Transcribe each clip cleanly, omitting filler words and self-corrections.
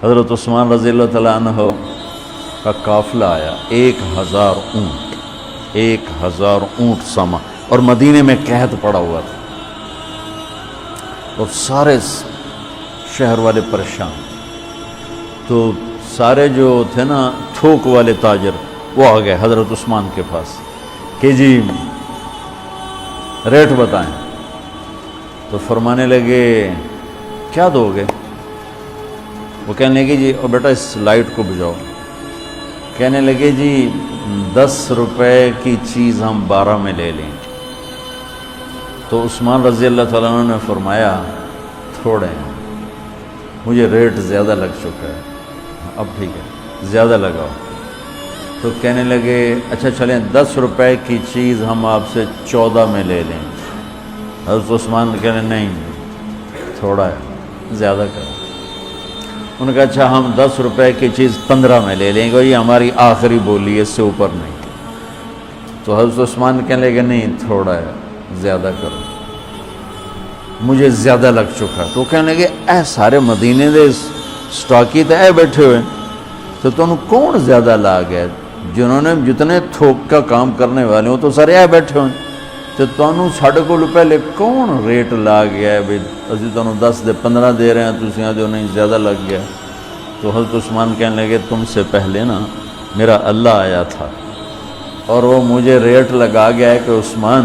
حضرت عثمان رضی اللہ تعالیٰ عنہ کا قافلہ آیا، 1000 اونٹ ساما، اور مدینے میں قحط پڑا ہوا تھا، اور سارے شہر والے پریشان۔ تو سارے جو تھے نا تھوک والے تاجر، وہ آ گئے حضرت عثمان کے پاس کہ جی ریٹ بتائیں۔ تو فرمانے لگے کیا دو گے؟ وہ کہنے لگے جی اور بیٹا اس لائٹ کو بجھاؤ۔ کہنے لگے جی 10 روپے کی چیز ہم 12 میں لے لیں۔ تو عثمان رضی اللہ تعالیٰ عنہ نے فرمایا تھوڑے ہیں، مجھے ریٹ زیادہ لگ چکا ہے، اب ٹھیک ہے زیادہ لگاؤ۔ تو کہنے لگے اچھا چلیں 10 روپے کی چیز ہم آپ سے 14 میں لے لیں۔ حضرت عثمان کہنے نہیں تھوڑا ہے زیادہ کرو۔ انہوں نے کہا اچھا ہم 10 روپے کی چیز 15 میں لے لیں گے، یہ ہماری آخری بولی ہے، اس سے اوپر نہیں۔ تو حضرت عثمان کہنے لگے نہیں تھوڑا ہے زیادہ کرو، مجھے زیادہ لگ چکا۔ تو کہنے لگے اے سارے مدینے دے سٹاکی تے اے بیٹھے ہوئے، تو تم کون زیادہ لا گئے؟ جنہوں نے جتنے تھوک کا کام کرنے والے ہوں تو سارے اے بیٹھے ہوئے، تو تمہیں ساڑھے کو پہلے کون ریٹ لا گیا ہے بھائی اسی تمہیں 10 دے 15 دے رہے ہیں، تسی جو نہیں زیادہ لگ گیا۔ تو حضرت عثمان کہنے لگے تم سے پہلے نا میرا اللہ آیا تھا اور وہ مجھے ریٹ لگا گیا ہے کہ عثمان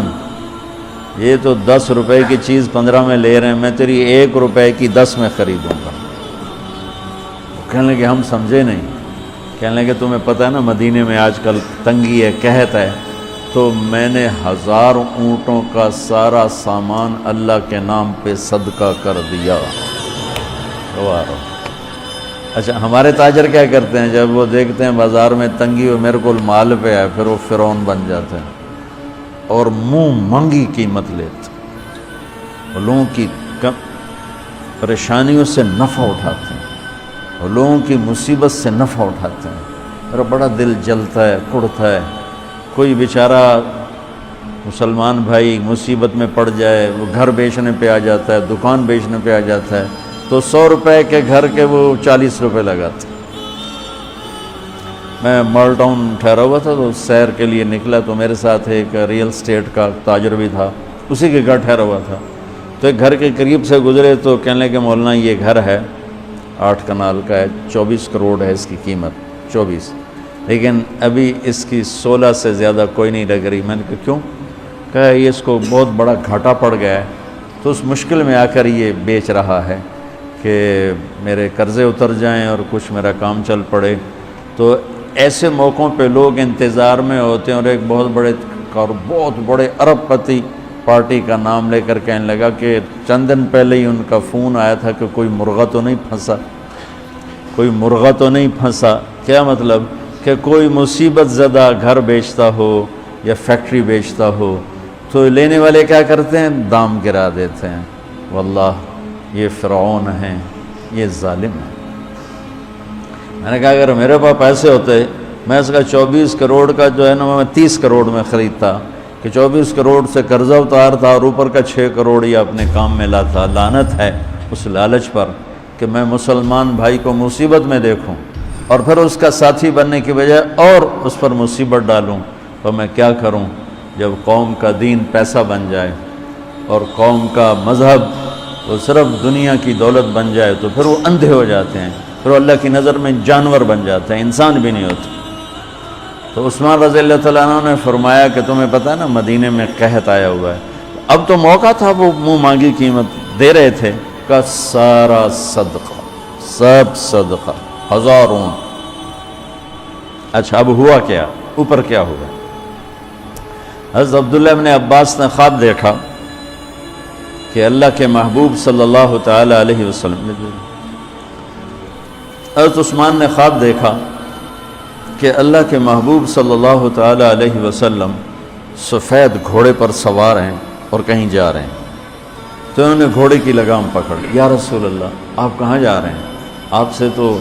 یہ تو 10 روپے کی چیز 15 میں لے رہے ہیں، میں تیری 1 روپے کی 10 میں خریدوں گا۔ کہنے لگے ہم سمجھے نہیں۔ کہنے لگے تمہیں پتہ ہے نا مدینے میں آج کل تنگی ہے، قحط ہے، تو میں نے 1000 اونٹوں کا سارا سامان اللہ کے نام پہ صدقہ کر دیا۔ اچھا ہمارے تاجر کیا کرتے ہیں؟ جب وہ دیکھتے ہیں بازار میں تنگی ہو میرے کو مال پہ ہے، پھر وہ فرعون بن جاتے ہیں اور منہ منگی قیمت لیتے ہیں، اور لوگوں کی پریشانیوں سے نفع اٹھاتے ہیں، اور لوگوں کی مصیبت سے نفع اٹھاتے ہیں، اور بڑا دل جلتا ہے، کڑتا ہے۔ کوئی بیچارہ مسلمان بھائی مصیبت میں پڑ جائے، وہ گھر بیچنے پہ آ جاتا ہے، دکان بیچنے پہ آ جاتا ہے، تو 100 روپے کے گھر کے وہ 40 روپے لگاتے۔ میں مال ٹاؤن ٹھہرا ہوا تھا تو سیر کے لیے نکلا، تو میرے ساتھ ایک ریئل اسٹیٹ کا تاجر بھی تھا، اسی کے گھر ٹھہرا ہوا تھا۔ تو ایک گھر کے قریب سے گزرے تو کہنے لگے مولانا یہ گھر ہے 8 کنال کا ہے، 24 کروڑ ہے اس کی قیمت، 24، لیکن ابھی اس کی 16 سے زیادہ کوئی نہیں لگ رہی۔ میں نے کہا کیوں؟ کہا یہ اس کو بہت بڑا گھاٹا پڑ گیا ہے، تو اس مشکل میں آ کر یہ بیچ رہا ہے کہ میرے قرضے اتر جائیں اور کچھ میرا کام چل پڑے۔ تو ایسے موقعوں پہ لوگ انتظار میں ہوتے ہیں، اور ایک بہت بڑے ارب پتی پارٹی کا نام لے کر کہنے لگا کہ چند دن پہلے ہی ان کا فون آیا تھا کہ کوئی مرغہ تو نہیں پھنسا، کوئی مرغہ تو نہیں پھنسا۔ کیا مطلب؟ کہ کوئی مصیبت زدہ گھر بیچتا ہو یا فیکٹری بیچتا ہو تو لینے والے کیا کرتے ہیں؟ دام گرا دیتے ہیں۔ واللہ یہ فرعون ہیں، یہ ظالم ہیں۔ میں نے کہا اگر میرے پاس پیسے ہوتے میں اس کا 24 کروڑ کا جو ہے نا میں 30 کروڑ میں خریدتا، کہ 24 کروڑ سے قرضہ اتارتا اور اوپر کا 6 کروڑ یہ اپنے کام میں لاتا۔ لعنت ہے اس لالچ پر کہ میں مسلمان بھائی کو مصیبت میں دیکھوں اور پھر اس کا ساتھی بننے کی بجائے اور اس پر مصیبت ڈالوں۔ تو میں کیا کروں؟ جب قوم کا دین پیسہ بن جائے اور قوم کا مذہب وہ صرف دنیا کی دولت بن جائے تو پھر وہ اندھے ہو جاتے ہیں، پھر وہ اللہ کی نظر میں جانور بن جاتے ہیں، انسان بھی نہیں ہوتے۔ تو عثمان رضی اللہ تعالیٰ عنہ نے فرمایا کہ تمہیں پتہ ہے نا مدینے میں قحط آیا ہوا ہے، اب تو موقع تھا، وہ منہ مانگی قیمت دے رہے تھے، کا سارا صدقہ، سب صدقہ، 1000 اونٹ۔ اچھا اب ہوا کیا؟ اوپر کیا ہوا؟ حضرت عبداللہ ابن عباس نے خواب دیکھا کہ اللہ کے محبوب صلی اللہ تعالی علیہ وسلم، حضرت عثمان نے خواب دیکھا کہ اللہ کے محبوب صلی اللہ تعالی علیہ وسلم سفید گھوڑے پر سوار ہیں اور کہیں جا رہے ہیں۔ تو انہوں نے گھوڑے کی لگام پکڑ، یا رسول اللہ آپ کہاں جا رہے ہیں؟ آپ سے تو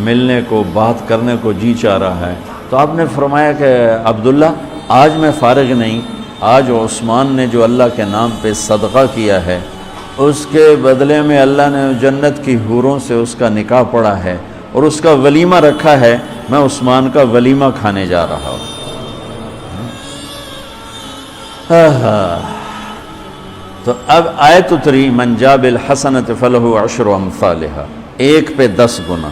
ملنے کو بات کرنے کو جی چاہ رہا ہے۔ تو آپ نے فرمایا کہ عبداللہ آج میں فارغ نہیں، آج عثمان نے جو اللہ کے نام پہ صدقہ کیا ہے اس کے بدلے میں اللہ نے جنت کی حوروں سے اس کا نکاح پڑھا ہے اور اس کا ولیمہ رکھا ہے، میں عثمان کا ولیمہ کھانے جا رہا ہوں۔ تو اب آیت اتری من جاء بالحسنۃ فلہ عشر امثالھا، ایک پہ 10 گنا۔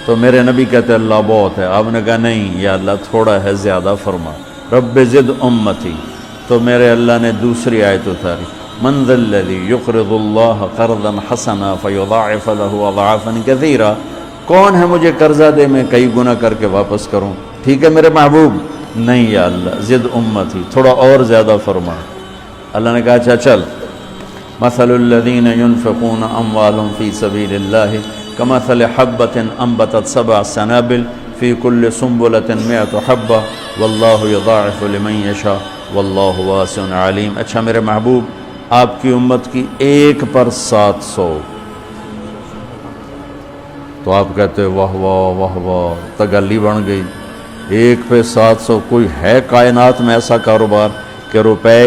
تو میرے نبی کہتے اللہ بہت ہے، آپ نے کہا نہیں یا اللہ تھوڑا ہے، زیادہ فرما، رب زد امتی۔ تو میرے اللہ نے دوسری آیت اتاری من ذا الذی یقرض اللہ قرضا حسنا فیضاعف له اضعافا کثیرا، کون ہے مجھے قرضہ دے میں کئی گنا کر کے واپس کروں؟ ٹھیک ہے میرے محبوب، نہیں یا اللہ زد امتی، تھوڑا اور زیادہ فرما۔ اللہ نے کہا اچھا چل، مثل الذین ينفقون اموالهم فی سبیل اللہ کمثل حبۃ انبتت 7 سنابل فی کل سنبلۃ 100 حبۃ واللہ یضاعف لمن یشاء واللہ واسع علیم۔ اچھا میرے محبوب، آپ کی امت کی ایک پر 700، تو آپ کہتے واہ واہ واہ واہ، تگلی بن گئی، ایک پہ 700۔ کوئی ہے کائنات میں ایسا کاروبار کہ روپے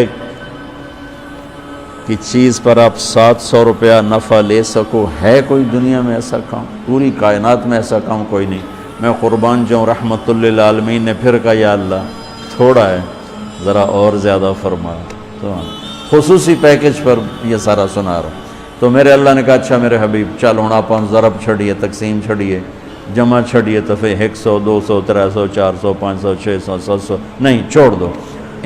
کی چیز پر آپ 700 روپیہ نفع لے سکو؟ ہے کوئی دنیا میں ایسا کام؟ پوری کائنات میں ایسا کام کوئی نہیں۔ میں قربان جاؤں، رحمت للعالمین نے پھر کہا یا اللہ تھوڑا ہے، ذرا اور زیادہ فرما۔ تو خصوصی پیکج پر یہ سارا سنا رہا ہوں۔ تو میرے اللہ نے کہا اچھا میرے حبیب چل ہوں آپ ضرب چھڑیے، تقسیم چھڑیے، جمع چھڑیے، تو پھر 100 200 300 400 500 600 700 نہیں، چھوڑ دو۔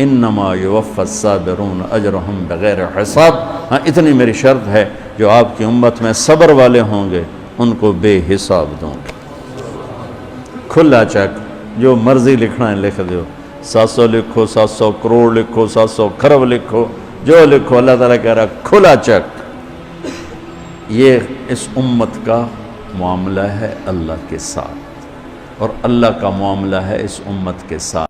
انما یوفی الصابرون اجرہم بغیر حساب، ہاں اتنی میری شرط ہے، جو آپ کی امت میں صبر والے ہوں گے ان کو بے حساب دوں گے۔ کھلا چیک، جو مرضی لکھنا ہے لکھ دو، 700 لکھو، 700 کروڑ لکھو، 700 کھرب لکھو، جو لکھو، اللہ تعالیٰ کہہ رہا کھلا چیک۔ یہ اس امت کا معاملہ ہے اللہ کے ساتھ، اور اللہ کا معاملہ ہے اس امت کے ساتھ۔